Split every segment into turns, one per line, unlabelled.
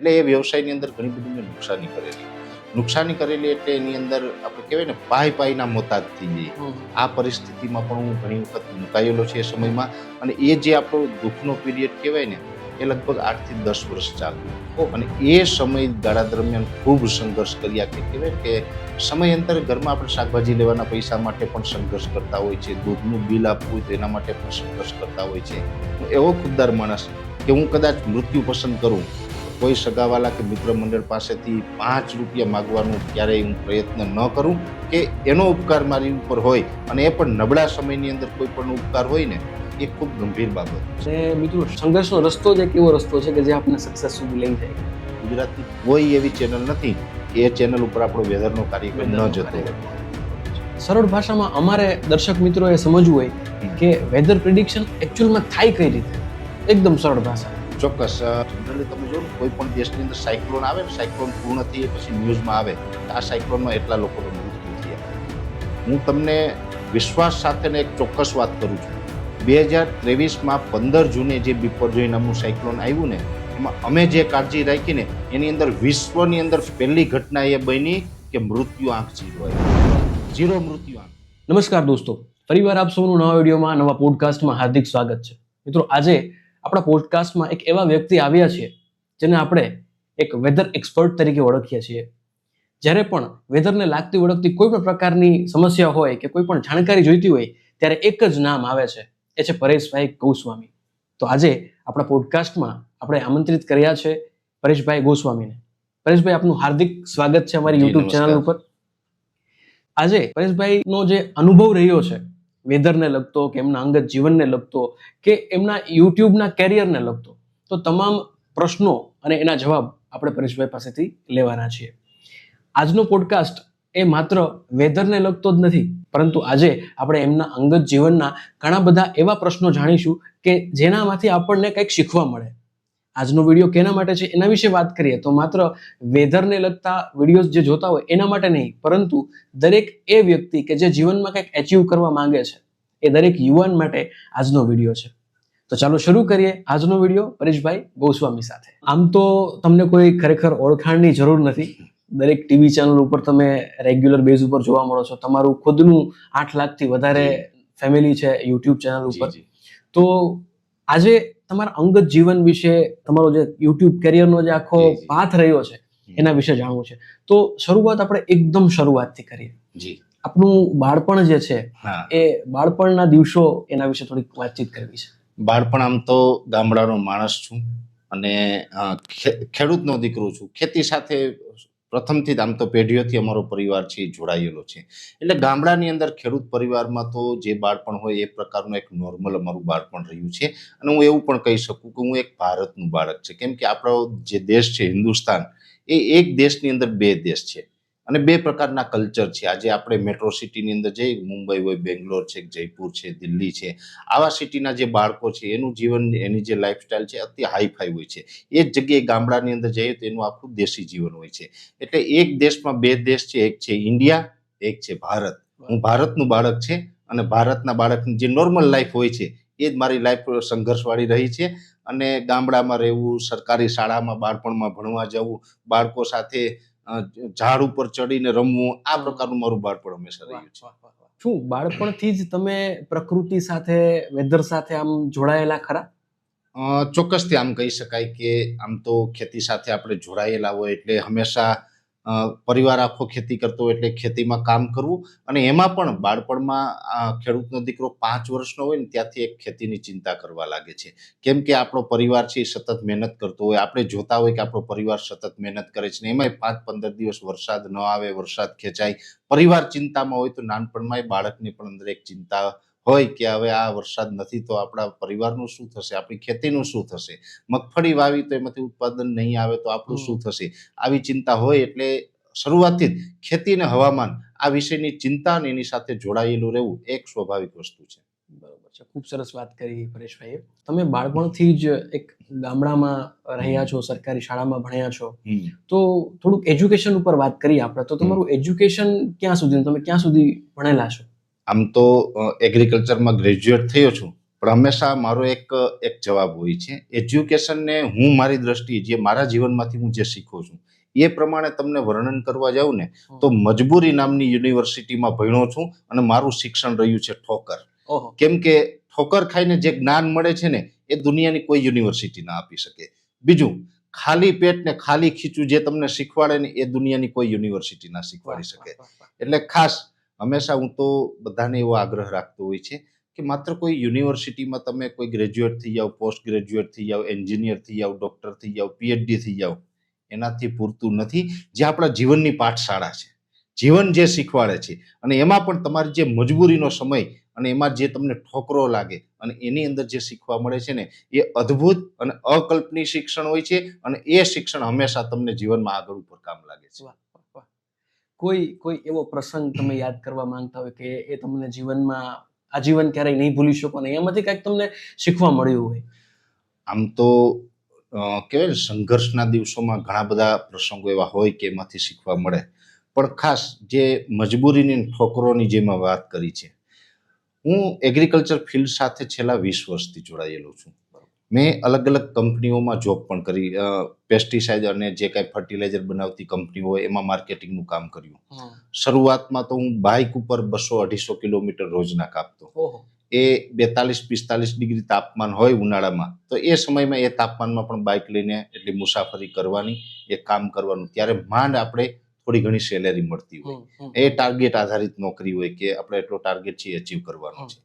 એટલે એ વ્યવસાયની અંદર ઘણી બધી મેં નુકસાની કરેલી એટલે એની અંદર આપણે કહેવાય ને પાયના મોતાજ થઈ જઈએ. આ પરિસ્થિતિમાં પણ હું ઘણી વખત મુકાયેલો છે એ સમયમાં. અને એ જે આપણો દુઃખનો પીરિયડ કહેવાય ને એ લગભગ 8 થી 10 વર્ષ ચાલ્યું. અને એ સમયગાળા દરમિયાન ખૂબ સંઘર્ષ કર્યા કે કહેવાય કે સમયાંતરે ઘરમાં આપણે શાકભાજી લેવાના પૈસા માટે પણ સંઘર્ષ કરતા હોય છે, દૂધનું બિલ આપવું હોય તો એના માટે પણ સંઘર્ષ કરતા હોય છે. હું એવો ખુદદાર માણસ કે હું કદાચ મૃત્યુ પસંદ કરું, કોઈ સગાવાલા કે મિત્ર મંડળ પાસેથી 5 રૂપિયા માગવાનો ક્યારેય હું પ્રયત્ન ન કરું કે એનો ઉપકાર મારી ઉપર હોય, અને એ પણ નબળા સમયની અંદર કોઈ પણ ઉપકાર હોય ને એ ખૂબ ગંભીર બાબત
છે. મિત્રો, સંઘર્ષનો રસ્તો જ એક એવો રસ્તો છે કે જે આપણને સક્સેસ સુધી લઈ જાય.
ગુજરાતની કોઈ એવી ચેનલ નથી કે એ ચેનલ ઉપર આપણો વેધરનો કાર્યક્રમ ન જતો હોય.
સરળ ભાષામાં અમારે દર્શક મિત્રોએ સમજવું હોય કે વેધર પ્રિડિક્શન એકચ્યુઅલમાં થાય કઈ રીતે, એકદમ સરળ ભાષા.
ચોક્કસ. જનરલી તમે જો કોઈ પણ દેશની અંદર સાયક્લોન આવે ને, સાયક્લોન પૂર્ણ થઈએ પછી ન્યૂઝમાં આવે આ સાયક્લોનમાં એટલા લોકોનો મૃત્યુ થયા. હું તમને વિશ્વાસ સાથે એક ચોક્કસ વાત કરું છું. 2023માં 15 જૂને જે બિપરજોય નામનું સાયક્લોન આવ્યું ને, એમાં અમે જે કાળજી રાખી ને એની અંદર વિશ્વની અંદર પહેલી ઘટના એ બની કે મૃત્યુ આંક ઝીરો મૃત્યુ આંક.
નમસ્કાર દોસ્તો, ફરીવાર આપ સૌનું નવા વિડીયોમાં, નવા પોડકાસ્ટમાં હાર્દિક સ્વાગત છે. મિત્રો, આજે આપણા પોડકાસ્ટમાં એક એવા વ્યક્તિ આવ્યા છે જેને આપણે એક વેધર એક્સપર્ટ તરીકે ઓળખીએ છીએ. જ્યારે પણ વેધરને લાગતી ઓળખતી કોઈ પણ પ્રકારની સમસ્યા હોય કે કોઈ પણ જાણકારી જોઈતી હોય ત્યારે એક જ નામ આવે છે, એ છે પરેશભાઈ ગોસ્વામી. તો આજે આપણા પોડકાસ્ટમાં આપણે આમંત્રિત કર્યા છે પરેશભાઈ ગોસ્વામીને. પરેશભાઈ, આપનું હાર્દિક સ્વાગત છે અમારી યુટ્યુબ ચેનલ ઉપર. આજે પરેશભાઈનો જે અનુભવ રહ્યો છે વેધરને લગતો કે એમના અંગત જીવનને લગતો કે એમના યુટ્યુબના કેરિયરને લગતો, તો તમામ પ્રશ્નો અને એના જવાબ આપણે પરેશભાઈ પાસેથી લેવાના છીએ. આજનો પોડકાસ્ટ એ માત્ર વેધરને લગતો જ નથી, પરંતુ આજે આપણે એમના અંગત જીવનના ઘણા બધા એવા પ્રશ્નો જાણીશું કે જેનામાંથી આપણને કંઈક શીખવા મળે. આજનો વિડીયો કેના માટે છે એના વિશે વાત કરીએ તો માત્ર વેધરને લગતા વિડીયોઝ જે જોતા હોય એના માટે નહીં, પરંતુ દરેક એ વ્યક્તિ કે જે જીવનમાં કંઈક એચીવ કરવા માંગે છે એ દરેક યુવાન માટે આજનો વિડીયો છે. તો ચાલો શરૂ કરીએ આજનો વિડીયો પરેશભાઈ ગોસ્વામી સાથે. આમ તો તમને કોઈ ખરેખર ઓળખાણની જરૂર નથી. દરેક ટીવી ચેનલ ઉપર તમે રેગ્યુલર બેઝ ઉપર જોવા મળો છો. તમારું ખુદનું 8 લાખથી વધારે ફેમિલી છે યુટ્યુબ ચેનલ ઉપર. તો આજે તમારા અંગત જીવન વિશે, તમારો જે યુટ્યુબ કેરિયરનો જે આખો પાથ રહ્યો છે એના વિશે જાણવું છે. તો શરૂઆત આપણે એકદમ શરૂઆતથી કરીએ. આપનું બાળપણ જે છે એ બાળપણના દિવસો એના વિશે થોડીક વાતચીત કરવી છે.
બાળપણ, આમ તો ગામડાનો માણસ છું અને ખેડૂતનો દીકરો છું. ખેતી સાથે પ્રથમથી જ આમ તો પેઢીઓથી અમારો પરિવાર છે એ જોડાયેલો છે. એટલે ગામડાની અંદર ખેડૂત પરિવારમાં તો જે બાળપણ હોય એ પ્રકારનું એક નોર્મલ અમારું બાળપણ રહ્યું છે. અને હું એવું પણ કહી શકું કે હું એક ભારતનું બાળક છે, કેમ કે આપણો જે દેશ છે હિન્દુસ્તાન, એ એક દેશની અંદર 2 દેશ છે અને 2 પ્રકારના કલ્ચર છે. આજે આપણે મેટ્રો સિટીની અંદર જઈએ, મુંબઈ હોય, બેંગ્લોર છે, જયપુર છે, દિલ્હી છે, આવા સિટીના જે બાળકો છે એનું જીવન, એની જે લાઈફસ્ટાઈલ છે અતિ હાઈફાઈ હોય છે. એ જ જગ્યાએ ગામડાની અંદર જઈએ તો એનું આખું દેશી જીવન હોય છે. એટલે એક દેશમાં 2 દેશ છે, એક છે ઇન્ડિયા, એક છે ભારત. હું ભારતનું બાળક છે અને ભારતના બાળકની જે નોર્મલ લાઈફ હોય છે એ જ મારી લાઈફ સંઘર્ષવાળી રહી છે. અને ગામડામાં રહેવું, સરકારી શાળામાં બાળપણમાં ભણવા જવું, બાળકો સાથે ઝાડ ઉપર ચડીને રમવું, આ પ્રકારનું મારું બાળપણ હંમેશા રહ્યું છે.
શું બાળપણથી જ તમે પ્રકૃતિ સાથે, વેધર સાથે આમ જોડાયેલા ખરા?
ચોક્કસથી આમ કહી શકાય કે આમ તો ખેતી સાથે આપણે જોડાયેલા હોય એટલે હંમેશા પરિવાર આખો ખેતી કરતો હોય એટલે ખેતીમાં કામ કરવું. અને એમાં પણ બાળપણમાં ખેડૂતનો દીકરો 5 વર્ષનો હોય ને ત્યાંથી એક ખેતીની ચિંતા કરવા લાગે છે. કેમ કે આપણો પરિવાર છે એ સતત મહેનત કરતો હોય. આપણે જોતા હોય કે આપણો પરિવાર સતત મહેનત કરે છે ને એમાંય 5-15 દિવસ વરસાદ ન આવે, વરસાદ ખેંચાય, પરિવાર ચિંતામાં હોય તો નાનપણમાં એ બાળકની પણ અંદર એક ચિંતા હોય કે હવે આ વરસાદ નથી તો આપણા પરિવારનું શું થશે, આપણી ખેતીનું શું થશે, મગફળી વાવી તો એમાંથી ઉત્પાદન નહીં આવે તો આપણું શું થશે, આવી ચિંતા હોય. એટલે શરૂઆતથી જ ખેતી અને હવામાન આ વિષયની ચિંતા અને એની સાથે જોડાયેલું રહેવું એક સ્વાભાવિક વસ્તુ છે.
બરોબર છે. ખૂબ સરસ વાત કરી પરેશભાઈએ. તમે બાળપણથી જ એક ગામડામાં રહ્યા છો, સરકારી શાળામાં ભણ્યા છો, તો થોડુંક એજ્યુકેશન ઉપર વાત કરીએ આપણે. તો તમારું એજ્યુકેશન ક્યાં સુધી, તમે ક્યાં સુધી ભણેલા છો?
આમ તો એગ્રીકલ્ચરમાં ગ્રેજ્યુએટ થયો છું, પણ હંમેશા મારો એક જવાબ હોય છે. એજ્યુકેશનને હું મારી દ્રષ્ટિએ જે મારા જીવનમાંથી હું જે શીખું છું એ પ્રમાણે તમને વર્ણન કરવા જાઉં ને તો મજબૂરી નામની યુનિવર્સિટીમાં ભણ્યો છું અને મારું શિક્ષણ રહ્યું છે ઠોકર.
ઓહો.
કેમ કે ઠોકર ખાઈને જે જ્ઞાન મળે છે ને એ દુનિયાની કોઈ યુનિવર્સિટી ના આપી શકે. બીજું, ખાલી પેટ ને ખાલી ખીચું જે તમને શીખવાડે ને એ દુનિયાની કોઈ યુનિવર્સિટી ના શીખવાડી શકે. એટલે ખાસ હંમેશા હું તો બધાને એવો આગ્રહ રાખતો હોય છે કે માત્ર કોઈ યુનિવર્સિટીમાં તમે કોઈ ગ્રેજ્યુએટ થઈ જાઓ, પોસ્ટ ગ્રેજ્યુએટ થઈ જાઓ, એન્જિનિયર થઈ જાઓ, ડોક્ટર થઈ જાઓ, પીએચડી થઈ જાઓ, એનાથી પૂરતું નથી. જે આપણા જીવનની પાઠશાળા છે, જીવન જે શીખવાડે છે અને એમાં પણ તમારી જે મજબૂરીનો સમય અને એમાં જે તમને ઠોકરો લાગે અને એની અંદર જે શીખવા મળે છે ને એ અદ્ભુત અને અકલ્પનીય શિક્ષણ હોય છે અને એ શિક્ષણ હંમેશા તમને જીવનમાં આગળ ઉપર કામ લાગે છે.
વાહ, વાહ, વાહ. કોઈ એવો પ્રસંગ તમે યાદ કરવા માંગતા હોય કે એ તમને જીવનમાં આજીવન ક્યારેય નહીં ભૂલી શકો ને એમાંથી કંઈક તમને શીખવા મળ્યું હોય?
આમ તો કહેવાય ને સંઘર્ષના દિવસોમાં ઘણા બધા પ્રસંગો એવા હોય કે એમાંથી શીખવા મળે, પણ ખાસ જે મજબૂરીની ઠોકરોની જે મેં વાત કરી છે, હું એગ્રીકલ્ચર ફિલ્ડ સાથે છેલ્લા 20 વર્ષથી જોડાયેલો છું. મેં અલગ અલગ કંપનીઓમાં જોબ પણ કરી, પેસ્ટિસાઇડ અને જે કાંઈ ફર્ટિલાઇઝર બનાવતી કંપનીઓ હોય એમાં માર્કેટિંગનું કામ કર્યું. શરૂઆતમાં તો હું બાઇક ઉપર 200-250 કિલોમીટર રોજના કાપતો.
ઓહો.
એ 42-45 ડિગ્રી તાપમાન હોય ઉનાળામાં, તો એ સમયમાં એ તાપમાનમાં પણ બાઇક લઈને એટલી મુસાફરી કરવાની, એ કામ કરવાનું. ત્યારે માંડ આપણે થોડી ઘણી સેલેરી મળતી હોય. એ ટાર્ગેટ આધારિત નોકરી હોય કે આપણે એટલો ટાર્ગેટ છે અચીવ કરવાનો છે.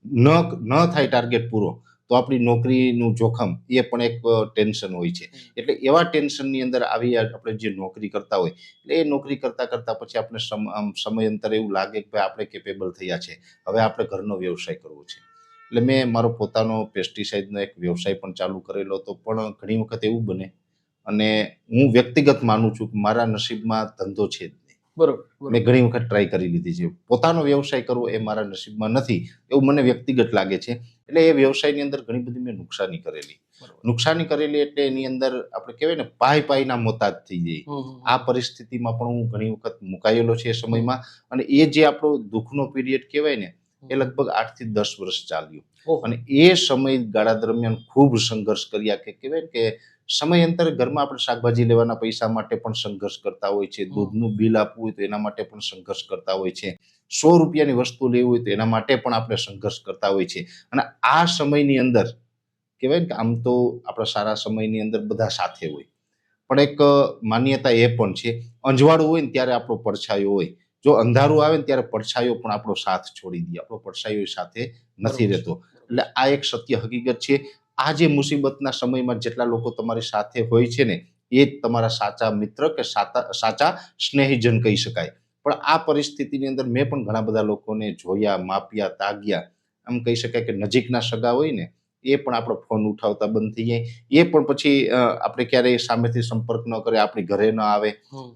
ન થાય ટાર્ગેટ પૂરો તો આપણી નોકરીનું જોખમ એ પણ એક ટેન્શન હોય છે. એટલે એવા ટેન્શનની અંદર આવી આપણે જે નોકરી કરતા હોય એટલે એ નોકરી કરતા કરતા પછી આપણે સમયાંતરે એવું લાગે કે ભાઈ આપણે કેપેબલ થયા છે, હવે આપણે ઘરનો વ્યવસાય કરવો છે. એટલે મેં મારો પોતાનો પેસ્ટિસાઇડનો એક વ્યવસાય પણ ચાલુ કરેલો હતો. પણ ઘણી વખત એવું બને અને હું વ્યક્તિગત માનું છું કે મારા નસીબમાં ધંધો છે જ નહીં.
બરોબર.
મેં ઘણી વખત ટ્રાય કરી લીધી છે. પોતાનો વ્યવસાય કરવો એ મારા નસીબમાં નથી એવું મને વ્યક્તિગત લાગે છે. એટલે એ વ્યવસાયની અંદર ઘણી બધી મેં નુકસાની કરેલી એટલે એની અંદર આપણે કહેવાય ને પાયના મોતાજ થઈ જાય. આ પરિસ્થિતિમાં પણ હું ઘણી વખત મુકાયેલો છે એ સમયમાં. અને એ જે આપણો દુઃખનો પીરિયડ કહેવાય ને એ લગભગ 8 થી 10 વર્ષ ચાલ્યું. અને એ સમયગાળા દરમિયાન ખૂબ સંઘર્ષ કર્યા કે કહેવાય કે સમયાંતરે ઘરમાં આપણે શાકભાજી લેવાના પૈસા માટે પણ સંઘર્ષ કરતા હોય છે, દૂધનું બિલ આપવું હોય તો એના માટે પણ સંઘર્ષ કરતા હોય છે, 100 રૂપિયાની વસ્તુ લેવી હોય તો એના માટે પણ આપણે સંઘર્ષ કરતા હોય છે. અને આ સમયની અંદર કહેવાય કે આમ તો આપણા સારા સમયની અંદર બધા સાથે હોય, પણ એક માન્યતા એ પણ છે અંજવાળું હોય ને ત્યારે આપણો પડછાયો હોય, જો અંધારું આવે ને ત્યારે પડછાયો પણ આપણો સાથ છોડી દે, આપણો પડછાયો સાથે નથી રહેતો. એટલે આ એક સત્ય હકીકત છે. આ જે મુસીબતના સમયમાં જેટલા લોકો તમારી સાથે હોય છે ને એ જ તમારા સાચા મિત્ર કે સાચા સ્નેહીજન કહી શકાય. પણ આ પરિસ્થિતિની અંદર મેં પણ ઘણા બધા લોકોને જોયા, માપ્યા, તાગ્યા. આમ કહી શકાય કે નજીકના સગા હોય ને એ પણ આપણો ફોન ઉઠાવતા બંધ થઈ જાય. એ પણ પછી આપણે ક્યારેય સામેથી સંપર્ક ન કરે, આપણી ઘરે ન આવે.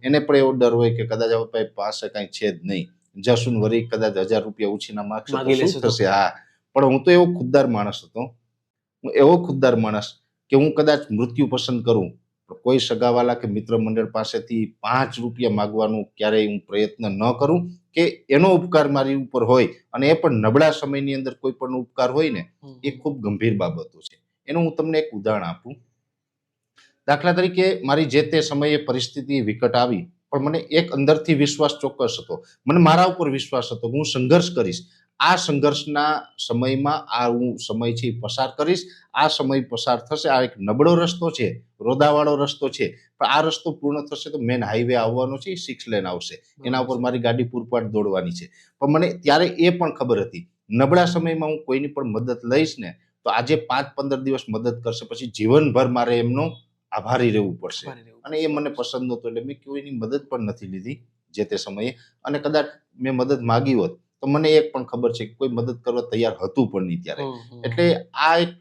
એને પણ એવો ડર હોય કે કદાચ હવે પાસે કાંઈ છે જ નહીં, જશું વળી કદાચ 1000 રૂપિયા ઉછીના માગશે તો શું થશે. હા, પણ હું તો એવો ખુદદાર માણસ હતો. હું એવો ખુદદાર માણસ કે હું કદાચ મૃત્યુ પસંદ કરું કોઈ સગાવાલા કે મિત્ર મંડળ પાસેથી 5 રૂપિયા માગવાનું ક્યારેય હું પ્રયત્ન ન કરું કે એનો ઉપકાર મારી ઉપર હોય અને એ પણ નબળા સમયની અંદર કોઈ પણ ઉપકાર હોય ને એ ખૂબ ગંભીર બાબતો છે. એનું હું તમને એક ઉદાહરણ આપું. દાખલા તરીકે મારી જે તે સમયે પરિસ્થિતિ વિકટ આવી પણ મને એક અંદરથી વિશ્વાસ ચોક્કસ હતો, મને મારા ઉપર વિશ્વાસ હતો કે હું સંઘર્ષ કરીશ. આ સંઘર્ષના સમયમાં આ હું સમય છે પસાર કરીશ. આ સમય પસાર થશે. આ એક નબળો રસ્તો છે, રોદાવાળો રસ્તો છે, પણ આ રસ્તો પૂર્ણ થશે તો મેન હાઈવે આવવાનો છે, 6 લેન આવશે, એના ઉપર મારી ગાડી પૂરપાટ દોડવાની છે. પણ મને ત્યારે એ પણ ખબર હતી નબળા સમયમાં હું કોઈની પણ મદદ લઈશ ને તો આજે 5-15 દિવસ મદદ કરશે, પછી જીવનભર મારે એમનો આભારી રહેવું પડશે. અને એ મને પસંદ નહોતું એટલે મેં કોઈની મદદ પણ નથી લીધી જે તે સમયે. અને કદાચ મેં મદદ માગી હોત તો મને એક પણ ખબર છે કે કોઈ મદદ કરવા તૈયાર હતું પણ નહીં ત્યારે. એટલે આ એક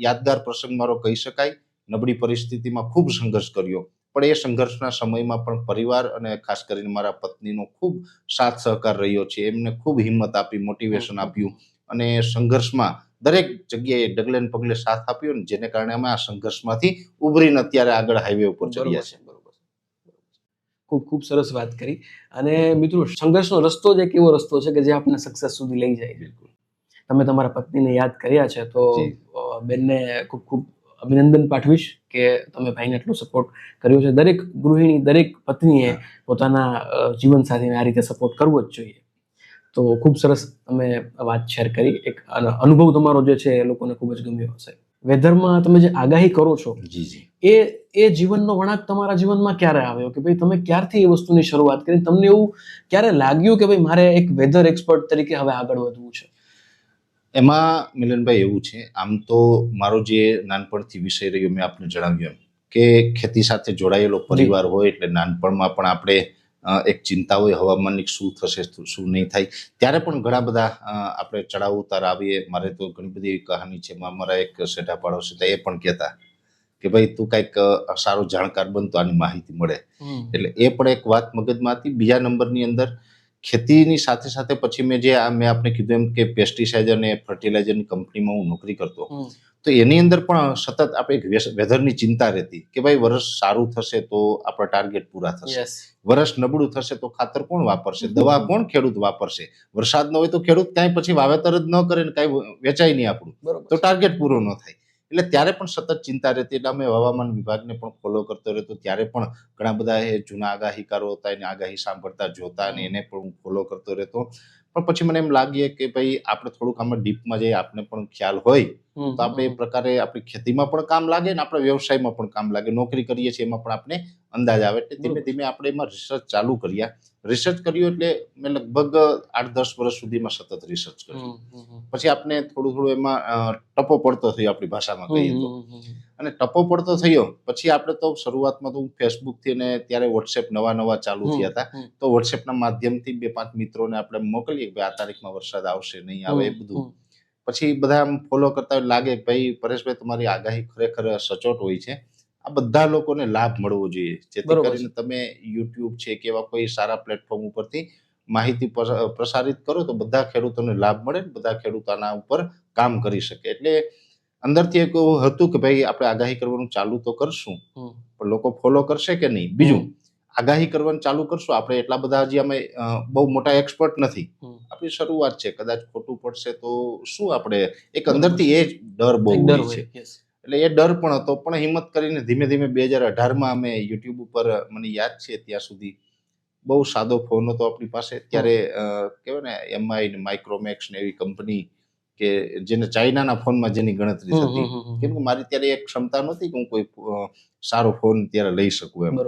યાદગાર પ્રસંગ મારો કહી શકાય. નબળી પરિસ્થિતિમાં ખૂબ સંઘર્ષ કર્યો, પણ એ સંઘર્ષના સમયમાં પણ પરિવાર અને ખાસ કરીને મારા પત્નીનો ખૂબ સાથ સહકાર રહ્યો છે. એમને ખૂબ હિંમત આપી, મોટિવેશન આપ્યું અને સંઘર્ષમાં દરેક જગ્યાએ ડગલે ને પગલે સાથ આપ્યો ને જેને કારણે અમે આ સંઘર્ષમાંથી ઉભરીને અત્યારે આગળ હાઈવે ઉપર ચડ્યા છે.
ખૂબ ખૂબ સરસ વાત કરી. અને મિત્રો સંઘર્ષનો રસ્તો જ એક એવો રસ્તો છે કે જે આપણને સક્સેસ સુધી લઈ જાય.
બિલકુલ.
તમે તમારા પત્નીને યાદ કર્યા છે તો
જી.
બેનને ખૂબ ખૂબ અભિનંદન પાઠવીશ કે તમે ભાઈને એટલો સપોર્ટ કર્યો છે. દરેક ગૃહિણી, દરેક પત્નીએ પોતાના જીવનસાથીને આ રીતે સપોર્ટ કરવો જ જોઈએ. તો ખૂબ સરસ તમે વાત શેર કરી. એક અનુભવ તમારો જે છે એ લોકોને ખૂબ જ ગમ્યો હશે. વેધરમાં તમે જે આગાહી કરો છો
જી
એ જીવનનો વળાંક તમારા જીવનમાં ક્યારે આવ્યો કે ભાઈ તમે ક્યારથી એ વસ્તુની શરૂઆત કરી? તમને એવું ક્યારે લાગ્યું કે ભાઈ મારે એક વેધર એક્સપર્ટ તરીકે હવે આગળ વધવું છે?
એમાં મિલનભાઈ એવું છે, આમ તો મારો જે નાનપણથી વિષય રહ્યો મેં આપને જણાવ્યું એમ કે ખેતી સાથે જોડાયેલો પરિવાર હોય એટલે નાનપણમાં પણ આપણે એક ચિંતા હોય હવામાનની શું થશે શું નહીં થાય. ત્યારે પણ ઘણા બધા આપણે ચડાવ ઉતાર આવીએ. મારે તો ઘણી બધી એવી કહાની છે. મારા એક સેઠા પાડોશી હતા, એ પણ કહેતા કે ભાઈ તું કંઈક સારો જાણકાર બનતો આની માહિતી મળે. એટલે એ પણ એક વાત મગજમાં હતી. બીજા નંબરની અંદર ખેતીની સાથે સાથે પછી મેં આપણે કીધું એમ કે પેસ્ટિસાઇડ અને ફર્ટિલાઇઝરની કંપનીમાં હું નોકરી કરતો, તો એની અંદર પણ સતત આપણે વેધરની ચિંતા રહેતી કે ભાઈ વરસ સારું થશે તો આપણા ટાર્ગેટ પૂરા થશે, વરસ નબળું થશે તો ખાતર કોણ વાપરશે, દવા કોણ ખેડૂત વાપરશે, વરસાદ ન હોય તો ખેડૂત કાંઈ પછી વાવેતર જ ન કરે ને કાંઈ વેચાય નહીં આપણું, તો ટાર્ગેટ પૂરો ન થાય. એટલે ત્યારે પણ સતત ચિંતા રહેતી. એટલે અમે હવામાન વિભાગને પણ ફોલો કરતો રહેતો. ત્યારે પણ ઘણા બધા એ જૂના આગાહીકારો હતા, એની આગાહી સાંભળતા જોતા અને એને પણ હું ફોલો કરતો રહેતો. પણ પછી મને એમ લાગે કે ભાઈ આપણે થોડુંક આમાં ડીપમાં જઈએ, આપણે પણ ખ્યાલ હોય તો આપણે એ પ્રકારે આપણી ખેતીમાં પણ કામ લાગે ને આપણા વ્યવસાયમાં પણ કામ લાગે. નોકરી કરીએ છીએ એમાં પણ આપણે અંદાજ આવે. એટલે ધીમે ધીમે આપણે એમાં રિસર્ચ ચાલુ કર્યા. રિસર્ચ કર્યું એટલે મેં લગભગ 8-10 વર્ષ સુધીમાં સતત રિસર્ચ કર્યું. પછી આપણે થોડું એમાં ટપો પડતો થયો, આપણી ભાષામાં કહીએ તો. અને ટપો પડતો થયો પછી આપણે તો શરૂઆતમાં તો ફેસબુકથી ને ત્યારે વોટ્સએપ નવા ચાલુ થયા હતા, તો વોટ્સએપના માધ્યમથી 2-5 મિત્રોને આપણે મોકલીએ કે આ તારીખમાં વરસાદ આવશે નહીં આવે એ બધું. પછી બધા આમ ફોલો કરતા લાગે ભાઈ પરેશભાઈ તમારી આગાહી ખરેખર સચોટ હોય છે, આ બધા લોકોને લાભ મળવો જોઈએ, જેથી કરીને તમે યુટ્યુબ છે કે એવા કોઈ સારા પ્લેટફોર્મ ઉપરથી માહિતી પ્રસારિત કરો તો બધા ખેડૂતોને લાભ મળે, બધા ખેડૂતો આના ઉપર કામ કરી શકે. એટલે અંદરથી એક એવું હતું કે ભાઈ આપણે આગાહી કરવાનું ચાલુ તો કરશું, પણ લોકો ફોલો કરશે કે નહીં. બીજું, આગાહી કરવાનું ચાલુ કરશું, આપણે એટલા બધા હજી અમે બહુ મોટા એક્સપર્ટ નથી, આપણી શરૂઆત છે, કદાચ ખોટું પડશે તો શું, આપણે એક અંદરથી એ જ ડર બહુ હોય છે. એટલે એ ડર પણ હતો, પણ હિંમત કરીને ધીમે ધીમે 2018માં અમે યુટ્યુબ ઉપર, મને યાદ છે ત્યાં સુધી બહુ સાદો ફોન હતો આપણી પાસે ત્યારે, કહેવાય ને એમઆઈ ને માઇક્રોમેક્સ ને એવી કંપની કે જેને ચાઇનાના ફોનમાં જેની ગણતરી થતી, કેમ કે મારી ત્યારે એક ક્ષમતા નહોતી કે હું કોઈ સારો ફોન ત્યારે લઈ શકું એમ.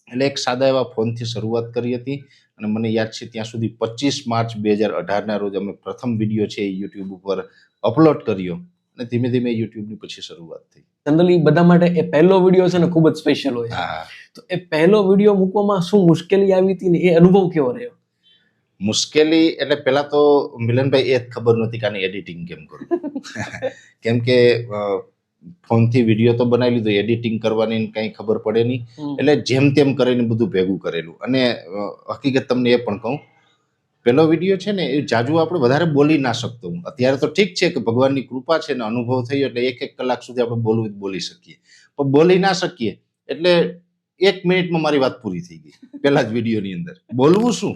એટલે એક સાદા એવા ફોનથી શરૂઆત કરી હતી. અને મને યાદ છે ત્યાં સુધી 25 માર્ચ 2018ના રોજ અમે પ્રથમ વિડીયો છે એ યુટ્યુબ ઉપર અપલોડ કર્યો અને ધીમે ધીમે યુટ્યુબની પછી શરૂઆત થઈ.
જનરલી બધા માટે એ પહેલો વિડીયો છે ને ખૂબ જ સ્પેશિયલ હોય છે. તો એ પહેલો વિડીયો મૂકવામાં શું મુશ્કેલી આવી હતી ને એ અનુભવ કેવો રહ્યો?
મુશ્કેલી એટલે પહેલા તો મિલનભાઈ એ જ ખબર નહોતી કે આની એડિટિંગ કેમ કરું. કેમ કે ફોનથી વિડીયો તો બનાવી લીધો, એડિટિંગ કરવાની કંઈ ખબર પડે નહીં. એટલે જેમ તેમ કરીને બધું ભેગું કરેલું. અને હકીકત તમને એ પણ કહું, પેલો વિડીયો છે ને એ જાજુ આપણે વધારે બોલી ના શકતો હું. અત્યારે તો ઠીક છે કે ભગવાનની કૃપા છે ને અનુભવ થયો એટલે 1 કલાક સુધી આપણે બોલી શકીએ, પણ બોલી ના શકીએ એટલે 1 મિનિટમાં મારી વાત પૂરી થઈ ગઈ પેલા જ વિડીયોની અંદર. બોલવું શું,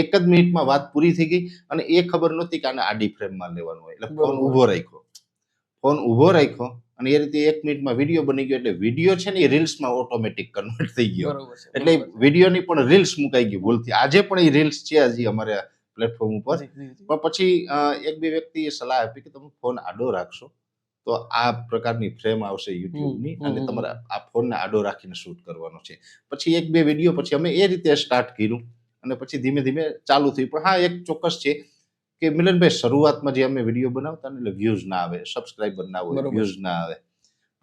1 જ મિનિટમાં વાત પૂરી થઈ ગઈ. અને એ ખબર નહોતી કે આને આડી ફ્રેમમાં લેવાનું હોય, એટલે ફોન ઊભો રાખ્યો અને એ રીતે 1 મિનિટમાં વિડીયો બની ગયો. એટલે વિડીયો છે ને એ રીલ્સમાં ઓટોમેટિક કન્વર્ટ થઈ ગયો. એટલે વિડીયોની પણ રીલ્સ મુકાઈ ગઈ ભૂલથી. આજે પણ એ રીલ્સ છે હજી અમારે પ્લેટફોર્મ ઉપર. પણ પછી 1-2 વ્યક્તિએ સલાહ આપી કે તમે ફોન આડો રાખશો તો આ પ્રકારની ફ્રેમ આવશે યુટ્યુબની અને તમારે આ ફોનને આડો રાખીને શૂટ કરવાનો છે. પછી 1-2 વિડીયો પછી અમે એ રીતે સ્ટાર્ટ કર્યું અને પછી ધીમે ધીમે ચાલુ થયું. પણ હા, એક ચોક્કસ છે કે મિલનભાઈ શરૂઆતમાં જે અમે વિડીયો બનાવતા ને એટલે વ્યૂઝ ના આવે, સબસ્ક્રાઇબર ના હોય, વ્યૂઝ ના આવે.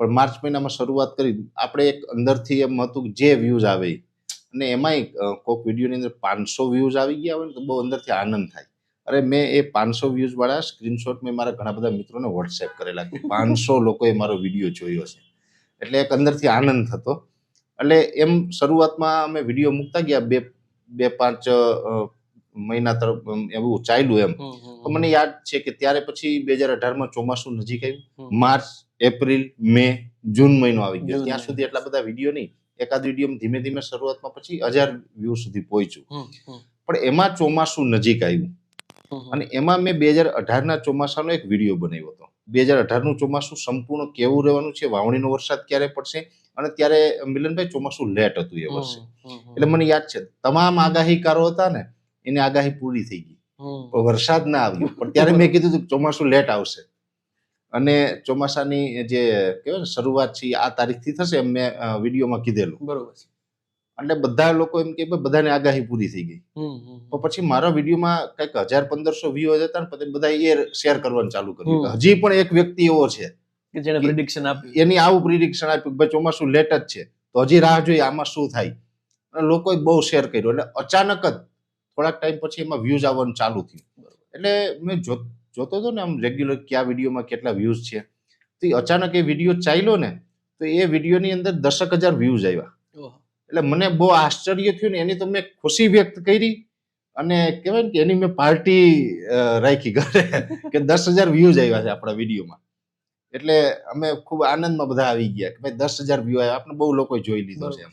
પણ માર્ચ મહિનામાં શરૂઆત કરી આપણે એક અંદરથી એમ હતું કે જે વ્યૂઝ આવે, અને એમાંય કોઈક વિડીયોની અંદર 500 વ્યૂઝ આવી ગયા હોય ને તો બહુ અંદરથી આનંદ થાય. અરે મેં એ 500 વ્યૂઝ વાળા સ્ક્રીનશોટ મેં મારા ઘણા બધા મિત્રોને વોટ્સએપ કરેલા કે 500 લોકોએ મારો વિડીયો જોયો છે. એટલે એક અંદરથી આનંદ થતો. એટલે એમ શરૂઆતમાં અમે વિડીયો મૂકતા ગયા 2-5 મહિના તરફ એવું ચાલ્યું એમ. તો મને યાદ છે કે ત્યારે પછી 2018માં ચોમાસું નજીક આવ્યું. માર્ચ, એપ્રિલ, મે, જૂન મહિનો આવી ગયો. ત્યાં સુધી એટલા બધા વિડીયો નહીં, એકાદ વિડીયો ધીમે ધીમે શરૂઆતમાં પછી 1000 વ્યૂ સુધી પહોંચ્યું. પણ એમાં ચોમાસું નજીક આવ્યું અને એમાં મેં 2018ના ચોમાસાનો એક વિડીયો બનાવ્યો હતો. 2018નું ચોમાસું સંપૂર્ણ કેવું રહેવાનું છે, વાવણીનો વરસાદ ક્યારે પડશે, અને ત્યારે મિલનભાઈ ચોમાસું લેટ હતું એ વર્ષે. એટલે મને યાદ છે તમામ આગાહીકારો હતા ને એની આગાહી પૂરી થઈ ગઈ, પણ વરસાદ ના આવ્યો. પણ ત્યારે મેં કીધું હતું કે ચોમાસું લેટ આવશે અને ચોમાસાની જે કહેવાય ને શરૂઆત છે આ તારીખથી થશે એમ મેં વિડીયોમાં કીધેલું.
બરોબર.
એટલે બધા લોકો એમ કે ભાઈ બધાની આગાહી પૂરી થઈ ગઈ. તો પછી મારા વિડીયોમાં કંઈક 1000-1500 વ્યૂઝ હતા ને પછી બધા એ શેર કરવાનું ચાલુ કર્યું કે હજી પણ એક વ્યક્તિ એવો છે
કે જેને પ્રિડિક્શન આપ્યું,
એની આવું પ્રિડિક્શન આપ્યું કે ભાઈ ચોમાસું લેટ જ છે, તો હજી રાહ જોઈએ આમાં શું થાય. અને લોકોએ બહુ શેર કર્યું. એટલે અચાનક જ થોડાક ટાઈમ પછી એમાં વ્યૂઝ આવવાનું ચાલુ થયું. એટલે મેં જોતો હતો ને આમ રેગ્યુલર કયા વિડીયોમાં કેટલા વ્યૂઝ છે, તો અચાનક એ વિડીયો ચાલ્યો ને તો એ વિડીયોની અંદર 10,000 વ્યૂઝ આવ્યા. એટલે મને બહુ આશ્ચર્ય થયું ને એની તો મેં ખુશી વ્યક્ત કરી અને કહેવાય ને કે એની મેં પાર્ટી રાખી ઘરે કે 10,000 વ્યૂઝ આવ્યા છે આપણા વિડીયોમાં. એટલે અમે ખૂબ આનંદમાં બધા આવી ગયા કે ભાઈ 10,000 વ્યૂ આવ્યા, આપણે બહુ લોકો જોઈ લીધો છે એમ.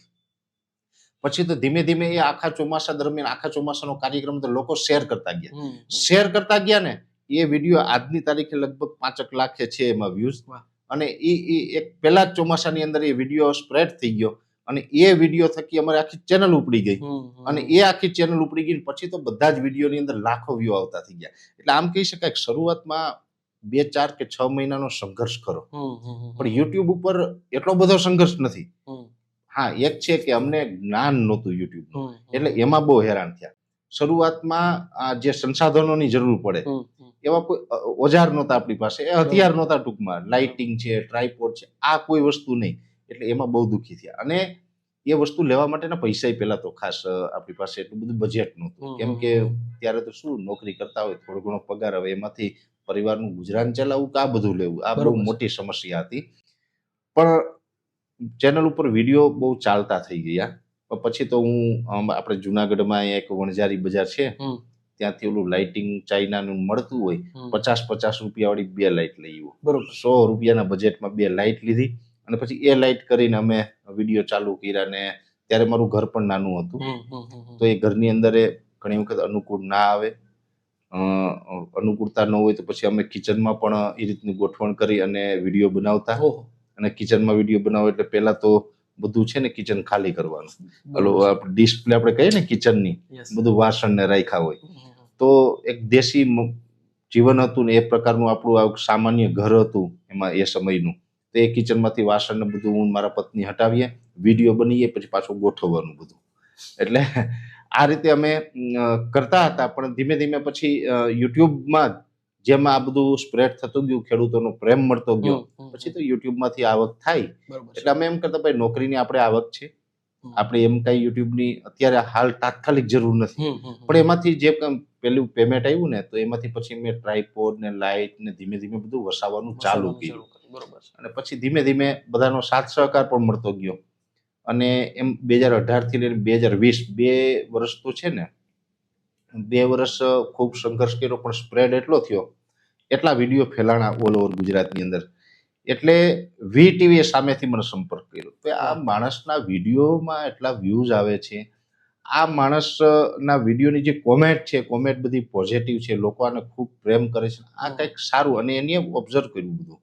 પછી તો ધીમે ધીમે એ આખા ચોમાસા દરમિયાન આખા ચોમાસાનો કાર્યક્રમ તો લોકો શેર કરતા ગયા ને એ વિડીયો આજની તારીખે લગભગ 5 લાખ છે એમાં વ્યૂઝ. અને એ એક પહેલા જ ચોમાસાની અંદર એ વિડીયો સ્પ્રેડ થઈ ગયો અને એ વિડીયો થકી અમારી આખી ચેનલ ઉપડી ગઈ. અને એ આખી ચેનલ ઉપડી ગઈ પછી તો બધા જ વિડીયોની અંદર લાખો વ્યૂ આવતા થઈ ગયા. એટલે આમ કહી શકાય કે શરૂઆતમાં 2, 4 કે 6 મહિનાનો સંઘર્ષ કરો, પણ યુટ્યુબ ઉપર એટલો બધો સંઘર્ષ નથી. હા, એક છે કે અમને જ્ઞાન નહોતું યુટ્યુબનું, એટલે એમાં બહુ હેરાન થયા. શરૂઆતમાં જે સંસાધનોની જરૂર પડે એવા કોઈ ઓજાર નહોતા આપણી પાસે, એ હથિયાર નહોતા ટૂંકમાં, લાઇટિંગ છે, ટ્રાયપોડ છે, આ કોઈ વસ્તુ નહીં. એટલે એમાં બહુ દુઃખી થયા. અને એ વસ્તુ લેવા માટેના પૈસા પહેલા તો ખાસ આપણી પાસે એટલું બધું બજેટ નહોતું, કેમ કે ત્યારે તો શું નોકરી કરતા હોય, થોડો ઘણો પગાર આવે, એમાંથી પરિવારનું ગુજરાન ચલાવવું કે આ બધું લેવું, આ બહુ મોટી સમસ્યા હતી. પણ ચેનલ ઉપર વિડીયો બહુ ચાલતા થઈ ગયા. પછી તો હું આપણે જુનાગઢમાં એક વણઝારી બજાર છે ત્યાંથી ઓલું લાઇટિંગ ચાઇનાનું મળતું હોય, 50-50 રૂપિયા વાળી 2 લાઇટ લઈ આવ્યો. બરોબર, 100 રૂપિયાના બજેટમાં 2 લાઇટ લીધી અને પછી એ લાઇટ કરીને અમે વિડીયો ચાલુ કર્યા. ને ત્યારે મારું ઘર પણ નાનું હતું, તો એ ઘરની અંદર ઘણી વખત અનુકૂળ ના આવે, અનુકૂળતા ન હોય તો પછી અમે કિચનમાં પણ એ રીતની ગોઠવણ કરી અને વિડીયો બનાવતા. અને કિચનમાં વિડીયો બનાવો એટલે પહેલા તો બધું છે ને કિચન ખાલી કરવાનું, ડિસ્પ્લે આપણે કહીએ ને કિચનની, બધું વાસણ ને રાખ્યા હોય. તો એક દેશી જીવન હતું ને એ પ્રકારનું આપણું સામાન્ય ઘર હતું એમાં એ સમયનું. તો એ કિચનમાંથી વાસણ ને બધું હું મારા પત્ની હટાવીએ, વિડીયો બનીએ, પછી પાછું ગોઠવવાનું બધું. એટલે આ રીતે અમે કરતા હતા. પણ ધીમે ધીમે પછી યુટ્યુબમાં જેમ આ બધું સ્પ્રેડ થતું ગયું, ખેડૂતોનો પ્રેમ મળતો ગયો, પછી તો યુટ્યુબમાંથી આવક થાય. એટલે અમે એમ કરતા ભાઈ નોકરીની આપણે આવક છે, આપણે એમ કઈ યુટ્યુબની અત્યારે હાલ તાત્કાલિક જરૂર નથી, પણ એમાંથી જે પેલું પેમેન્ટ આવ્યું ને તો એમાંથી પછી મેં ટ્રાયપોડ ને લાઇટ ને ધીમે ધીમે બધું વસાવવાનું ચાલુ કર્યું. અને પછી ધીમે ધીમે બધાનો સાથ સહકાર પણ મળતો ગયો. અને એમ 2018 થી લઈને 2020 2 વર્ષ તો છે ને, 2 વર્ષ ખૂબ સંઘર્ષ કર્યો, પણ સ્પ્રેડ એટલો થયો, એટલા વિડીયો ફેલાણા ઓલ ઓવર ગુજરાતની અંદર. એટલે વીટીવી સામેથી મને સંપર્ક કર્યો કે આ માણસના વિડીયોમાં એટલા વ્યૂઝ આવે છે, આ માણસના વિડીયોની જે કોમેન્ટ છે, કોમેન્ટ બધી પોઝિટિવ છે, લોકો આને ખૂબ પ્રેમ કરે છે, આ કંઈક સારું. અને એની ઓબ્ઝર્વ કર્યું બધું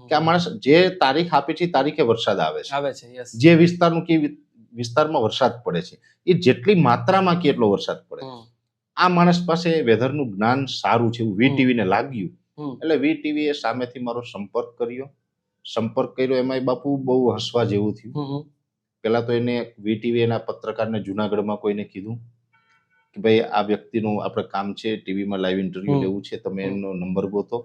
કે આ માણસ જે તારીખ આપે છે તારીખે વરસાદ આવે છે, જે વિસ્તારમાં વરસાદ પડે છે એ જેટલી માત્રામાં કે એટલો વરસાદ પડે, આ માણસ પાસે વેધરનું જ્ઞાન સારું છે એવું વીટીવીને લાગ્યું. એટલે વીટીવી એ સામેથી મારો સંપર્ક કર્યો. એમાં બાપુ બહુ હસવા જેવું થયું. પેલા તો એને વીટીવી એના પત્રકારને જુનાગઢમાં કોઈને કીધું કે ભાઈ આ વ્યક્તિનું આપણે કામ છે, ટીવીમાં લાઈવ ઇન્ટરવ્યુ લેવું છે, તમે એનો નંબર ગોતો.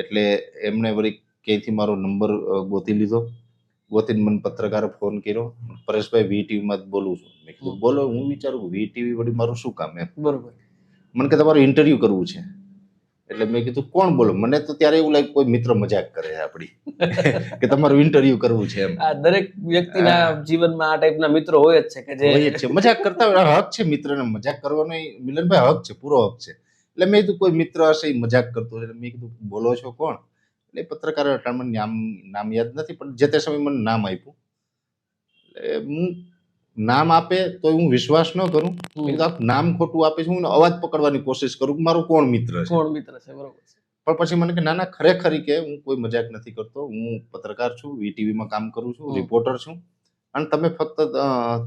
એટલે એમણે વળી ક્યાંયથી મારો નંબર ગોતી લીધો. ગોતીને મને પત્રકારે ફોન કર્યો, પરેશભાઈ વીટીવીમાં જ બોલું છું. મેં કીધું બોલો. હું વિચારું વીટીવી વળી મારું શું કામ એમ. બરોબર. મને કે તમારું ઇન્ટરવ્યુ કરવું છે. એટલે મેં કીધું કોણ બોલો. મને તો ત્યારે એવું લાગ્યું કોઈ મિત્ર મજાક કરે છે આપણી કે તમારું ઇન્ટરવ્યુ કરવું છે એમ.
દરેક વ્યક્તિના જીવનમાં આ ટાઈપના મિત્રો હોય જ છે કે જે
હોય જ છે, મજાક કરતા હોય. હક છે મિત્રને મજાક કરવાનો, મિલનભાઈ હક છે, પૂરો હક છે. એટલે મેં કીધું કોઈ મિત્ર હશે એ મજાક કરતો. એટલે મેં કીધું બોલો છો કોણ? એટલે પત્રકાર મને નામ યાદ નથી, પણ જે તે સમયે મને નામ આપ્યું. એટલે હું નામ આપે તો હું વિશ્વાસ ન કરું. મેં કીધું આ નામ ખોટું આપે છે, હું અવાજ પકડવાની કોશિશ કરું કે મારો કોણ મિત્ર છે.
કોણ મિત્ર છે, બરોબર છે.
પણ પછી મને કે ના ના, ખરેખરી કે હું કોઈ મજાક નથી કરતો, હું પત્રકાર છું, વીટીવીમાં કામ કરું છું, રિપોર્ટર છું, અને તમે ફક્ત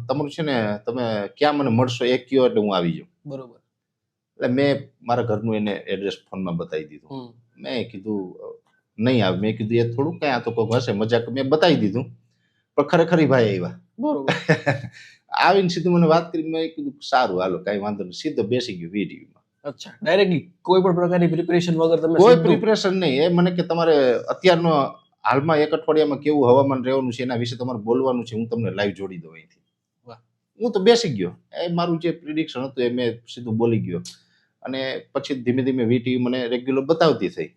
તમારું છે ને, તમે ક્યાં મને મળશો એ કયો એટલે હું આવી જાઉં.
બરોબર.
એટલે મેં મારા ઘરનું એને એડ્રેસ ફોનમાં બતાવી દીધું. મેં કીધું નહીં આવે. મેં કીધું એ થોડું કઈ, આ તો કોઈ હશે મજાક. મેં બતાવી દીધું, પણ ખરેખર ભાઈ આવ્યા.
બરોબર.
આવીને સીધું મને વાત કરી. મેં કીધું સારું, હાલો કઈ વાંધો નહીં. સીધો બેસી ગયો વીટીવીમાં.
અચ્છા, ડાયરેક્ટલી કોઈ પણ પ્રકારની પ્રિપરેશન વગર તમે
કોઈ
સીધું?
પ્રિપરેશન નહીં. એ મને કે તમારે અત્યારનો હાલમાં એક અઠવાડિયામાં કેવું હવામાન રહેવાનું છે એના વિશે તમારે બોલવાનું છે, હું તમને લાઈવ જોડી દઉં અહીંથી.
વાહ.
હું તો બેસી ગયો. એ મારું જે પ્રિડિક્શન હતું એ મેં સીધું બોલી ગયો. અને પછી ધીમે ધીમે વીટીવી મને રેગ્યુલર બતાવતી થઈ.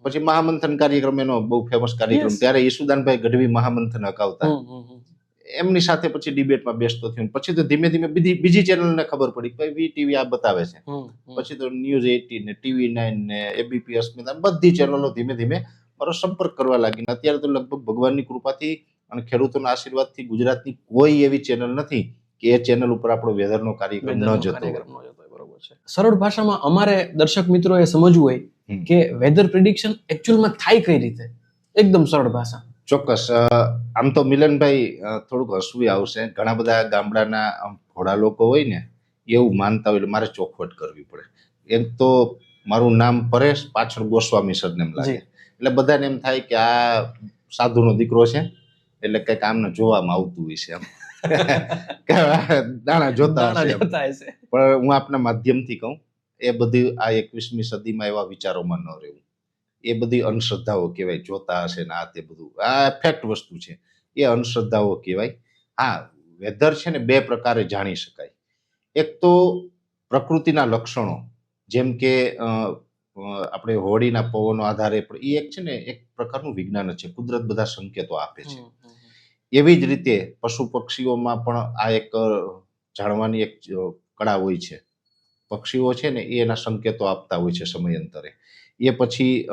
પછી મહામંથન કાર્યક્રમ, એનો બહુ ફેમસ કાર્યક્રમ,
Yes.
ત્યારે ઈસુદાનભાઈ ગઢવી મહામંથન હકાવતા. એમની સાથે પછી ડિબેટમાં બેસતો થયો. પછી તો ધીમે ધીમે બીજી ચેનલને ખબર પડી કે વીટીવી આ બતાવે છે. પછી તો ન્યૂઝ 18 ને TV9 ને એબીપી અસ્મિતા, બધી ચેનલો ધીમે ધીમે મારો સંપર્ક કરવા લાગી. અત્યારે તો લગભગ ભગવાનની કૃપાથી અને ખેડૂતોના આશીર્વાદથી ગુજરાતની કોઈ એવી ચેનલ નથી કે એ ચેનલ ઉપર આપણો વેધરનો કાર્યક્રમ ન જતો હોય.
બરોબર છે. સરળ ભાષામાં અમારે દર્શક મિત્રોએ સમજવું હોય કે વેધર પ્રિડિક્શન એકચ્યુઅલમાં થાય કઈ રીતે, એકદમ સરળ ભાષા.
ચોક્કસ. આમ તો મિલનભાઈ થોડુંક હસવું આવશે. ઘણા બધા ગામડાના ભોળા લોકો હોય ને, એવું માનતા હોય એટલે મારે ચોખવટ કરવી પડે. એક તો મારું નામ પરેશ, પાછળ ગોસ્વામી સરનેમ લાગે, એટલે બધાને એમ થાય કે આ સાધુનો દીકરો છે, એટલે કંઈક આમને જોવામાં આવતું હોય છે, એમ દાણા જોતા હશે. પણ હું આપના માધ્યમથી કહું, એ બધી આ 21મી સદીમાં એવા વિચારોમાં ન રહેવું. એ બધી અંધશ્રદ્ધાઓ કહેવાય. જોતા હશે ને આ તે બધું, આ ફેક્ટ વસ્તુ છે, એ અંધશ્રદ્ધાઓ કહેવાય. હા, વેધર છે ને બે પ્રકારે જાણી શકાય. એક તો પ્રકૃતિના લક્ષણો, જેમ કે આપણે હોળીના પવનો આધારે, પણ એ એક છે ને એક પ્રકારનું વિજ્ઞાન છે. કુદરત બધા સંકેતો આપે છે. એવી જ રીતે પશુ પક્ષીઓમાં પણ આ એક જાણવાની એક કળા હોય છે. પક્ષીઓ છે ને એ એના સંકેતો આપતા હોય છે સમયાંતરે. એ પછી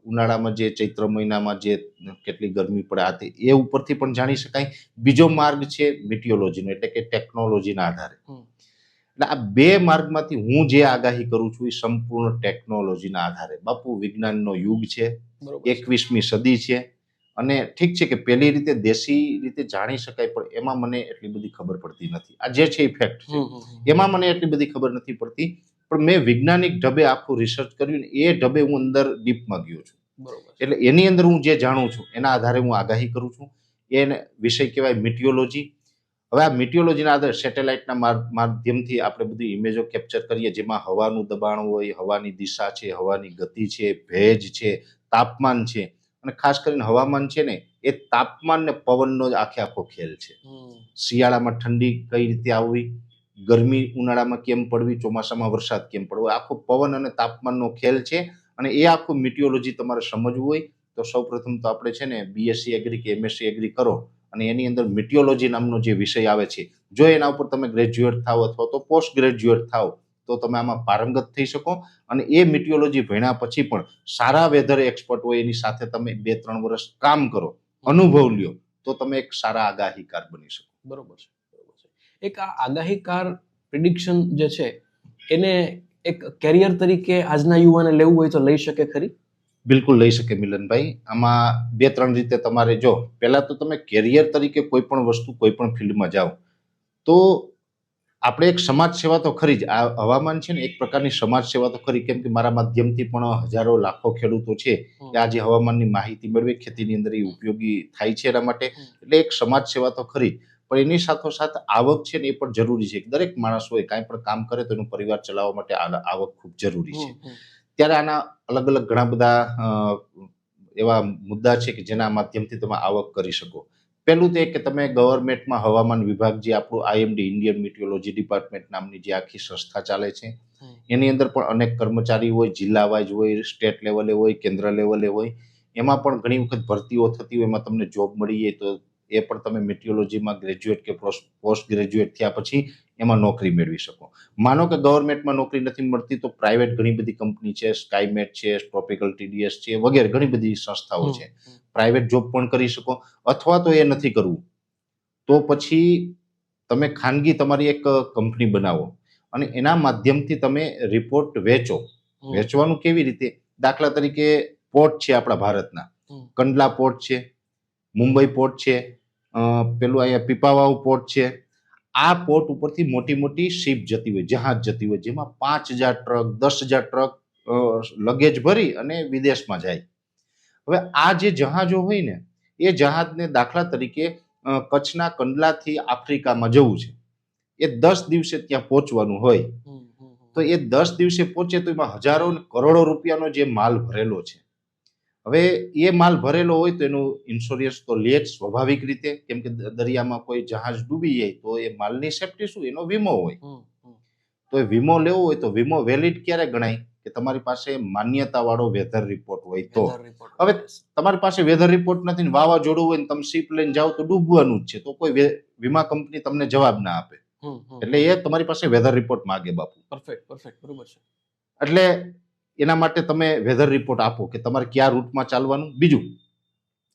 ઉનાળામાં જે ચૈત્ર મહિનામાં જે કેટલી ગરમી પડે આ તે, એ ઉપરથી પણ જાણી શકાય. બીજો માર્ગ છે મિટિયોલોજીનો, એટલે કે ટેકનોલોજીના આધારે. એટલે આ બે માર્ગમાંથી હું જે આગાહી કરું છું એ સંપૂર્ણ ટેકનોલોજીના આધારે. બાપુ, વિજ્ઞાનનો યુગ છે, 21મી સદી છે, અને ઠીક છે કે પેલી રીતે દેશી રીતે જાણી શકાય, પણ એમાં મને એટલી બધી ખબર પડતી નથી. આ જે છે એ ફેક્ટ છે, એમાં મને એટલી બધી ખબર નથી પડતી. પણ મેં વૈજ્ઞાનિક ઢબે આખું રિસર્ચ કર્યું ને એ ઢબે હું અંદર ડીપમાં ગયો છું. એટલે એની અંદર હું જે જાણું છું એના આધારે હું આગાહી કરું છું. એને વિષય કહેવાય મિટિયોલોજી. હવે આ મિટિયોલોજીના આધારે સેટેલાઇટના માધ્યમથી આપણે બધી ઇમેજો કેપ્ચર કરીએ, જેમાં હવાનું દબાણ હોય, હવાની દિશા છે, હવાની ગતિ છે, ભેજ છે, તાપમાન છે, અને ખાસ કરીને હવામાન છે ને એ તાપમાન ને પવનનો જ આખો ખેલ છે. શિયાળામાં ઠંડી કઈ રીતે આવવી, ગરમી ઉનાળામાં કેમ પડવી, ચોમાસામાં વરસાદ કેમ પડવો, આખો પવન અને તાપમાનનો ખેલ છે. અને એ આખું મિટિયોલોજી તમારે સમજવું હોય તો સૌપ્રથમ તો આપણે છે ને બીએસસી એગ્રી કે એમએસસી એગ્રી કરો, અને એની અંદર મિટિયોલોજી નામનો જે વિષય આવે છે, જો એના ઉપર તમે ગ્રેજ્યુએટ થાવ અથવા તો પોસ્ટ ગ્રેજ્યુએટ થાવ તો તમે આમાં પારંગત થઈ શકો. અને એ મિટિયોલોજી ભણ્યા પછી પણ સારા વેધર એક્સપર્ટ હોય એની સાથે તમે 2-3 વર્ષ કામ કરો, અનુભવ લ્યો, તો તમે એક સારા આગાહીકાર બની શકો.
બરોબર છે. એક આ આગાહીકાર પ્રિડિક્શન જે છે એને એક કેરિયર તરીકે આજના યુવાને લેવું હોય તો લઈ શકે ખરી?
બિલકુલ લઈ શકે મિલનભાઈ. આમાં 2-3 રીતે તમારે, જો પહેલા તો તમે કેરિયર તરીકે કોઈ પણ વસ્તુ કોઈ પણ ફિલ્ડમાં જાઓ તો આપણે એક સમાજ સેવા તો ખરી જ. આ હવામાન છે ને એક પ્રકારની સમાજ સેવા તો ખરી, કેમ કે મારા માધ્યમથી પણ હજારો લાખો ખેડૂતો છે કે આજે હવામાનની માહિતી મેળવે, ખેતીની અંદર એ ઉપયોગી થાય છે એના માટે. એટલે એક સમાજ સેવા તો ખરી, પણ એની સાથોસાથ આવક છે ને એ પણ જરૂરી છે. દરેક માણસ હોય કાંઈ પણ કામ કરે તો એનું પરિવાર ચલાવવા માટે આવક ખૂબ જરૂરી છે. ત્યારે આના અલગ અલગ ઘણા બધા એવા મુદ્દા છે કે જેના માધ્યમથી તમે આવક કરી શકો. પહેલું તો એ કે તમે ગવર્મેન્ટમાં હવામાન વિભાગ, જે આપણું આઈએમડી ઇન્ડિયન મિટિયોલોજી ડિપાર્ટમેન્ટ નામની જે આખી સંસ્થા ચાલે છે, એની અંદર પણ અનેક કર્મચારી હોય, જિલ્લા વાઇઝ હોય, સ્ટેટ લેવલે હોય, કેન્દ્ર લેવલે હોય. એમાં પણ ઘણી વખત ભરતીઓ થતી હોય, એમાં તમને જોબ મળી જાય તો એ પણ તમે મિટિયોલોજીમાં ગ્રેજ્યુએટ કે પોસ્ટ ગ્રેજ્યુએટ થયા પછી એમાં નોકરી મેળવી શકો. માનો કે ગવર્મેન્ટમાં નોકરી નથી મળતી તો પ્રાઇવેટ ઘણી બધી કંપની છે, સ્કાયમેટ છે, ટ્રોપિકલ ટીડીએસ છે, વગેરે ઘણી બધી સંસ્થાઓ છે. પ્રાઇવેટ જોબ પણ કરી શકો. અથવા તો એ નથી કરવું તો પછી તમે ખાનગી તમારી એક કંપની બનાવો અને એના માધ્યમથી તમે રિપોર્ટ વેચો. વેચવાનું કેવી રીતે? દાખલા તરીકે પોર્ટ છે આપણા ભારતના, કંડલા પોર્ટ છે, મુંબઈ પોર્ટ છે, પેલું અહીંયા પીપાવાવ પોર્ટ છે. આ પોર્ટ ઉપરથી મોટી મોટી શિપ જતી હોય, જહાજ જતી હોય, જેમાં 5,000 ટ્રક, 10,000 ટ્રક લગેજ ભરી અને વિદેશમાં જાય. હવે આ જે જહાજો હોય ને, એ જહાજને દાખલા તરીકે કચ્છના કંડલાથી આફ્રિકામાં જવું છે, એ 10 દિવસે ત્યાં પહોંચવાનું હોય. તો એ 10 દિવસે પહોંચે તો એમાં હજારો ને કરોડો રૂપિયાનો જે માલ ભરેલો છે. હવે એ માલ ભરેલો હોય તો એનું ઇન્સ્યોરન્સ તો લે જ સ્વાભાવિક રીતે, કેમ કે દરિયામાં કોઈ જહાજ ડૂબી જાય તો એ માલની સેફટી શું? એનો વીમો હોય. તો એ વીમો લેવો હોય તો વીમો વેલિડ ક્યારે ગણાય? કે તમારી પાસે માન્યતા વાળો વેધર રિપોર્ટ હોય તો. હવે તમારી પાસે વેધર રિપોર્ટ નથી ને વાવાઝોડું હોય ને તમે શિપ લઈને જાઓ તો ડૂબવાનું જ છે, તો કોઈ વીમા કંપની તમને જવાબ ના આપે. એટલે એ તમારી પાસે વેધર રિપોર્ટ માંગે બાપુ.
પરફેક્ટ, બરોબર છે.
એટલે એના માટે તમે વેધર રિપોર્ટ આપો કે તમારે કયા રૂટમાં ચાલવાનું. બીજું,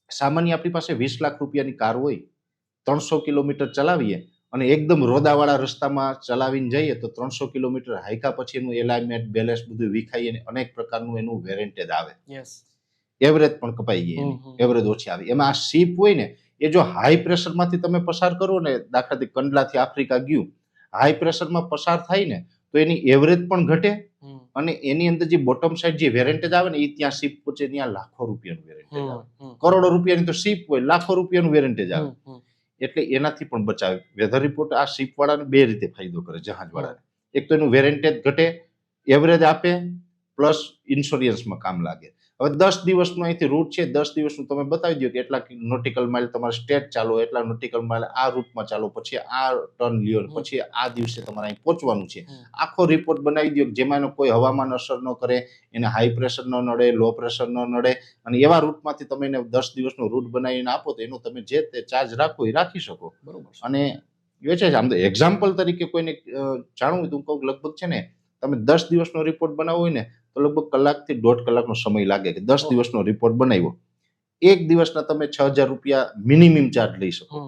સામાન્ય આપણી પાસે 20 લાખ રૂપિયાની કાર હોય, 300 કિલોમીટર ચલાવીએ અને એકદમ રોદાવાળા રસ્તામાં ચલાવીને જઈએ તો 300 કિલોમીટર હાઈકા પછી એનું એલાઇનમેન્ટ, બેલેન્સ બધું વિખાઈ અને અનેક પ્રકારનું એનું વેરેન્ટેજ આવે. એવરેજ પણ કપાઈ ગઈ, એવરેજ ઓછી આવે. એમાં આ શિપ હોય ને, એ જો હાઈ પ્રેશરમાંથી તમે પસાર કરો ને, દાખલા તરીકે કંડલાથી આફ્રિકા ગયું, હાઈ પ્રેશરમાં પસાર થાય ને તો એની એવરેજ પણ ઘટે અને એની અંદર જે બોટમ સાઈડ જે વેરેન્ટેજ આવે ને, એ ત્યાં શિપ પહોંચે ત્યાં લાખો રૂપિયાનું વેરેન્ટેજ આવે. કરોડો રૂપિયાની તો શિપ હોય, લાખો રૂપિયાનું વેરેન્ટેજ આવે. એટલે એનાથી પણ બચાવે. વેધર રિપોર્ટ આ શિપ વાળાને બે રીતે ફાયદો કરે, જહાજ વાળાને. એક તો એનું વેરેન્ટેજ ઘટે, એવરેજ આપે, પ્લસ ઇન્સ્યોરન્સમાં કામ લાગે. હવે 10 દિવસનો અહીંથી રૂટ છે, 10 દિવસનું તમે બતાવી દો કે એટલા નોટિકલ માઇલ તમારે સ્ટેટ ચાલો, એટલા નોટિકલ માઇલ આ રૂટમાં ચાલો, પછી આ ટર્ન લ્યો, પછી આ દિવસે તમારે અહીં પહોંચવાનું છે. આખો રિપોર્ટ બનાવી દો જેમાં એનો કોઈ હવામાન અસર ન કરે, એને હાઈ પ્રેશર ન નડે, લો પ્રેશર ન નડે, અને એવા રૂટમાંથી તમે એને 10 દિવસનો રૂટ બનાવીને આપો તો એનો તમે જે તે ચાર્જ રાખો એ રાખી શકો.
બરોબર.
અને વેચે છે. આમ તો એક્ઝામ્પલ તરીકે કોઈને જાણવું હોય તો હું કહું લગભગ છે ને, તમે 10 દિવસનો રિપોર્ટ બનાવવો હોય ને તો લગભગ કલાકથી 1.5 કલાકનો સમય લાગે કે 10 દિવસનો રિપોર્ટ બનાવ્યો. એક દિવસના તમે 6,000 રૂપિયા મિનિમમ ચાર્જ લઈ શકો.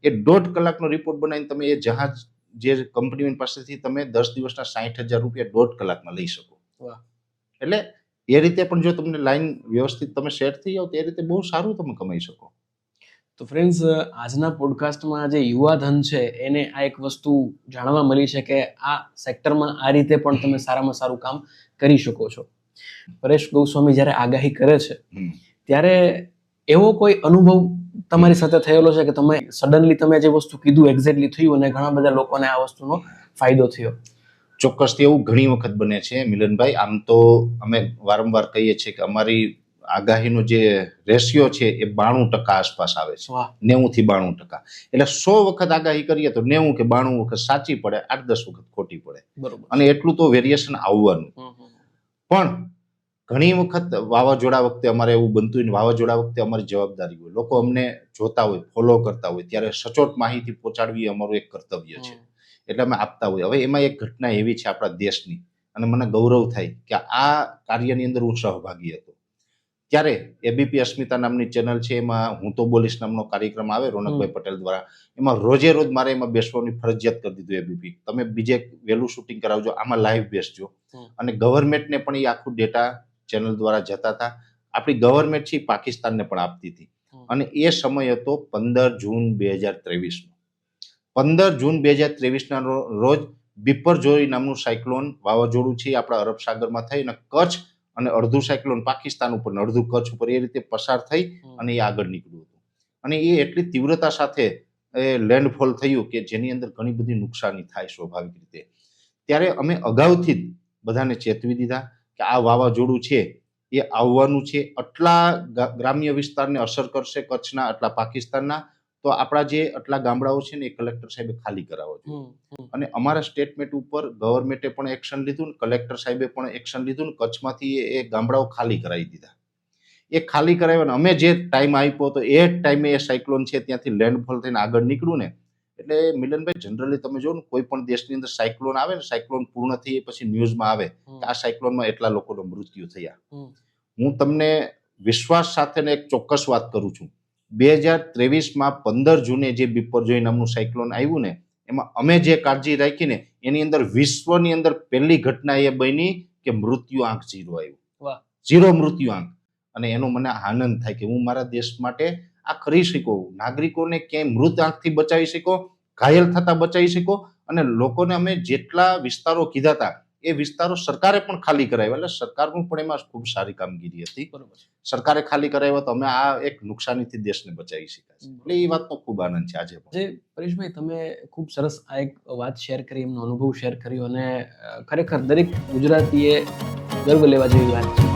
એ 1.5 કલાકનો રિપોર્ટ બનાવીને તમે એ જહાજ જે કંપની પાસેથી તમે 10 દિવસના 60,000 રૂપિયા 1.5 કલાકમાં લઈ શકો. એટલે એ રીતે પણ જો તમને લાઈન વ્યવસ્થિત તમે સેટ થઈ જાવ તો એ રીતે બહુ સારું તમે કમાઈ શકો.
તો ફ્રેન્ડ્સ, આજના પોડકાસ્ટમાં જે યુવાધન છે એને આ એક વસ્તુ જાણવા મળી છે કે આ સેક્ટરમાં આ રીતે પણ તમે સારામાં સારું કામ કરી શકો છો. પરેશ ગોસ્વામી જ્યારે આગાહી કરે છે ત્યારે એવો કોઈ અનુભવ તમારી સાથે થયેલો છે કે તમે સડનલી તમે જે વસ્તુ કીધું એક્ઝેક્ટલી થયું અને ઘણા બધા લોકોને આ વસ્તુનો ફાયદો થયો?
ચોક્કસથી એવું ઘણી વખત બને છે મિલનભાઈ. આમ તો અમે વારંવાર કહીએ છીએ કે અમારી આગાહીનો જે રેશિયો છે એ 92% આસપાસ આવે છે, 90 થી 92%. એટલે 100 વખત આગાહી કરીએ તો 90 કે 92 વખત સાચી પડે, 8-10 વખત ખોટી પડે.
બરોબર.
અને એટલું તો વેરિએશન આવવાનું. પણ ઘણી વખત વાવાઝોડા વખતે અમારે એવું બનતું હોય, વાવાઝોડા વખતે અમારી જવાબદારી હોય, લોકો અમને જોતા હોય, ફોલો કરતા હોય, ત્યારે સચોટ માહિતી પહોંચાડવી અમારું એક કર્તવ્ય છે. એટલે અમે આપતા હોય. હવે એમાં એક ઘટના એવી છે આપણા દેશની, અને મને ગૌરવ થાય કે આ કાર્યની અંદર હું સહભાગી હતો. ત્યારે એબીપી અસ્મિતા નામની ચેનલ છે, એમાં હું તો બોલીશ નામનો કાર્યક્રમ આવે રોનકભાઈ પટેલ દ્વારા. એમાં રોજે રોજ મારે એમાં બેસવાની ફરજિયાત કરી દીધું એબીપી. તમે બીજે વહેલું શૂટિંગ કરાવજો, આમાં લાઈવ બેસજો. અને ગવર્મેન્ટને પણ એ આખું ડેટા ચેનલ દ્વારા જતા હતા. આપણી ગવર્મેન્ટ છે પાકિસ્તાનને પણ આપતી હતી. અને એ સમય હતો 15 જૂન 2023 નો. 15 જૂન 2023 ના રોજ બિપરજોય નામનું સાયક્લોન વાવાઝોડું છે આપણા અરબ સાગરમાં થઈને કચ્છ અને અડધું સાયક્લોન પાકિસ્તાન ઉપર ને અડધું કચ્છ ઉપર એ રીતે પસાર થઈ અને એ આગળ નીકળ્યું હતું. અને એ એટલી તીવ્રતા સાથે લેન્ડફોલ થયું કે જેની અંદર ઘણી બધી નુકસાની થાય સ્વાભાવિક રીતે. ત્યારે અમે અગાઉથી જ બધાને ચેતવી દીધા કે આ વાવાઝોડું છે એ આવવાનું છે, આટલા ગ્રામ્ય વિસ્તારને અસર કરશે કચ્છના, આટલા પાકિસ્તાનના, તો આપણા જે આટલા ગામડાઓ છે ને એ કલેક્ટર સાહેબે ખાલી કરાવવા જોઈએ. અને અમારા સ્ટેટમેન્ટ ઉપર ગવર્મેન્ટે પણ એક્શન લીધું ને કલેક્ટર સાહેબે પણ એક્શન લીધું ને કચ્છમાંથી એ ગામડાઓ ખાલી કરાવી દીધા. એ ખાલી કરાવ્યા, અમે જે ટાઈમ આપ્યો તો એ ટાઈમે એ સાયક્લોન છે ત્યાંથી લેન્ડફોલ થઈને આગળ નીકળ્યું ને. એટલે મિલનભાઈ, જનરલી તમે જો ને કોઈ પણ દેશની અંદર સાયક્લોન આવે ને, સાયક્લોન પૂર્ણ થઈ પછી ન્યૂઝમાં આવે કે આ સાયક્લોનમાં એટલા લોકોનો મૃત્યુ થયા. હું તમને વિશ્વાસ સાથે એક ચોક્કસ વાત કરું છું, 2023માં 15 જૂને જે બિપરજોય નામનું સાયક્લોન આવ્યું ને, એમાં અમે જે કાળજી રાખીને એની અંદર વિશ્વની અંદર પહેલી ઘટના એ બની કે મૃત્યુ આંક 0 આવ્યું.
વાહ.
0 મૃત્યુ આંક. અને એનો મને આનંદ થાય કે હું મારા દેશ માટે આ કરી શકું, નાગરિકોને ક્યાંય મૃત આંખથી બચાવી શકો, ઘાયલ થતા બચાવી શકો. અને લોકોને અમે જેટલા વિસ્તારો કીધા હતા એ વિસ્તારો સરકારે પણ ખાલી કરાવ્યા, એટલે સરકારનું પણ એમાં ખૂબ સારી કામગીરી હતી.
બરોબર છે.
સરકારે ખાલી કરાવ્યા તો અમે આ એક નુકસાનીથી દેશને બચાવી શક્યા છે. એટલે એ વાતનો ખૂબ આનંદ છે આજે પણ.
જે પરેશભાઈ તમે ખૂબ સરસ આ એક વાત શેર કરી, એમનો અનુભવ શેર કર્યો અને ખરેખર દરેક ગુજરાતીએ ગર્વ લેવા જેવી વાત છે.